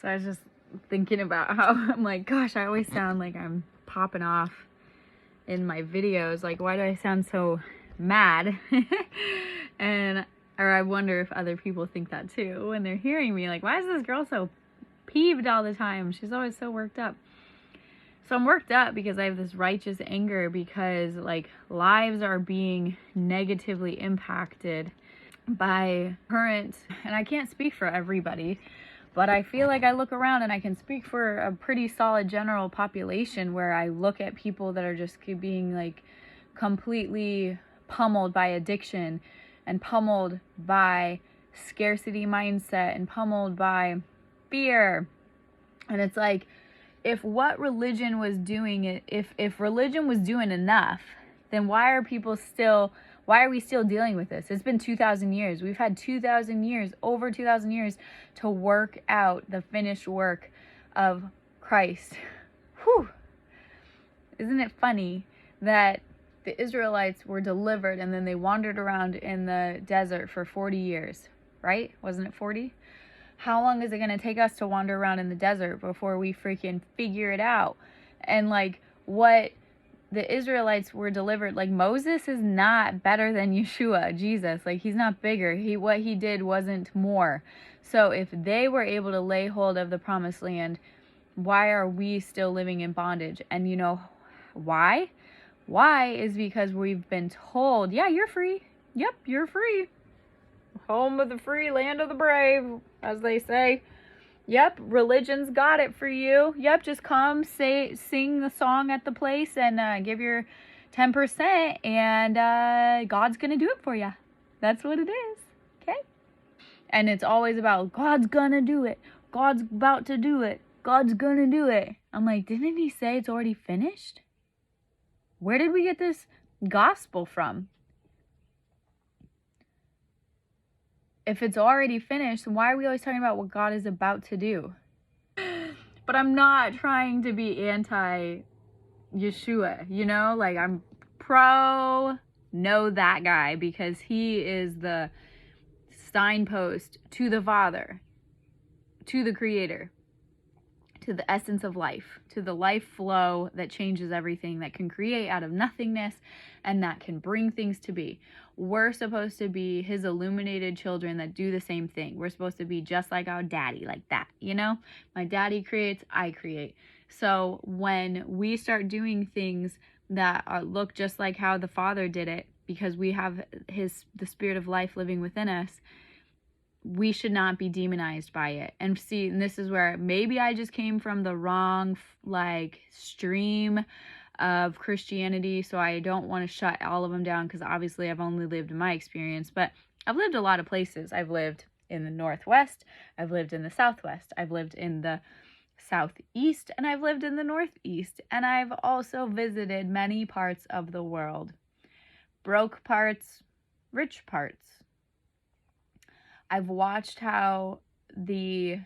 So I was just thinking about how I'm like, gosh, I always sound like I'm popping off in my videos. Like, why do I sound so mad? Or I wonder if other people think that too when they're hearing me. Like, why is this girl so peeved all the time? She's always so worked up. So I'm worked up because I have this righteous anger because, like, lives are being negatively impacted by current, and I can't speak for everybody, but I feel like I look around and I can speak for a pretty solid general population where I look at people that are just being like completely pummeled by addiction and pummeled by scarcity mindset and pummeled by fear. And it's like, if what religion was doing, if religion was doing enough, then why are we still dealing with this? It's been 2,000 years. We've had 2,000 years, over 2,000 years to work out the finished work of Christ. Whew. Isn't it funny that the Israelites were delivered and then they wandered around in the desert for 40 years, right? Wasn't it 40? How long is it going to take us to wander around in the desert before we freaking figure it out? And like, what the Israelites were delivered, like, Moses is not better than Yeshua, Jesus. Like, he's not bigger. What he did wasn't more. So if they were able to lay hold of the promised land, why are we still living in bondage? And you know why? Why is because we've been told, yeah, you're free. Yep, you're free. Home of the free, land of the brave, as they say. Yep, religion's got it for you. Yep, just come, sing the song at the place and give your 10% and God's going to do it for you. That's what it is, okay? And it's always about God's going to do it. God's about to do it. God's going to do it. I'm like, didn't he say it's already finished? Where did we get this gospel from? If it's already finished, why are we always talking about what God is about to do? But I'm not trying to be anti-Yeshua, you know? Like, I'm pro know that guy because he is the signpost to the Father, to the Creator, to the essence of life, to the life flow that changes everything, that can create out of nothingness and that can bring things to be. We're supposed to be his illuminated children that do the same thing. We're supposed to be just like our daddy, like that, you know? My daddy creates, I create. So when we start doing things that look just like how the Father did it, because we have the spirit of life living within us, we should not be demonized by it. And see, and this is where maybe I just came from the wrong like stream of Christianity, so I don't want to shut all of them down because obviously I've only lived in my experience, but I've lived a lot of places. I've lived in the Northwest, I've lived in the Southwest, I've lived in the Southeast, and I've lived in the Northeast, and I've also visited many parts of the world. Broke parts, rich parts. I've watched how the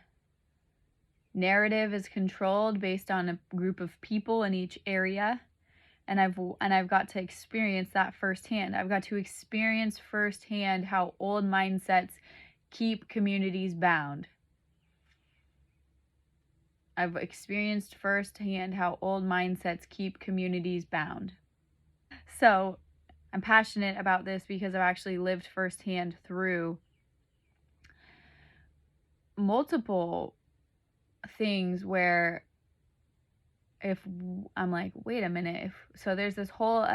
narrative is controlled based on a group of people in each area, and I've got to experience that firsthand. I've got to experience firsthand how old mindsets keep communities bound. I've experienced firsthand how old mindsets keep communities bound. So I'm passionate about this because I've actually lived firsthand through multiple things where if I'm like, wait a minute, so there's this whole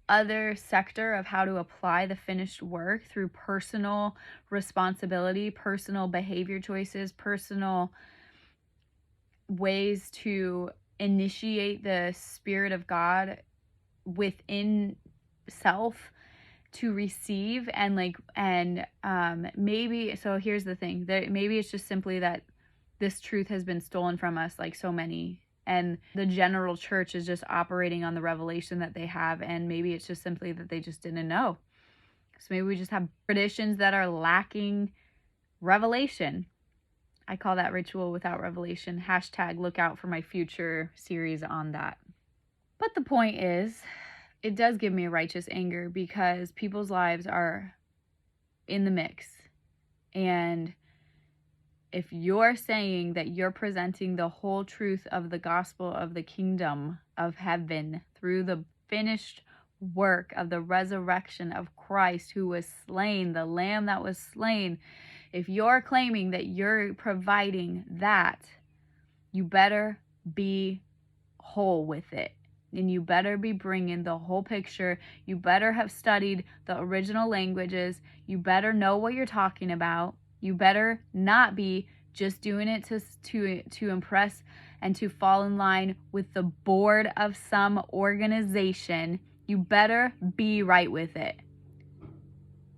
other sector of how to apply the finished work through personal responsibility, personal behavior choices, personal ways to initiate the Spirit of God within self to receive. And maybe, so here's the thing, that maybe it's just simply that this truth has been stolen from us, like so many, and the general church is just operating on the revelation that they have, and maybe it's just simply that they just didn't know. So maybe we just have traditions that are lacking revelation. I call that ritual without revelation. # look out for my future series on that. But the point is, it does give me a righteous anger because people's lives are in the mix. And if you're saying that you're presenting the whole truth of the gospel of the kingdom of heaven through the finished work of the resurrection of Christ, who was slain, the lamb that was slain, if you're claiming that you're providing that, you better be whole with it. And you better be bringing the whole picture. You better have studied the original languages. You better know what you're talking about. You better not be just doing it to impress and to fall in line with the board of some organization. You better be right with it,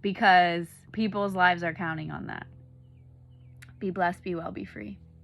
because people's lives are counting on that. Be blessed, be well, be free.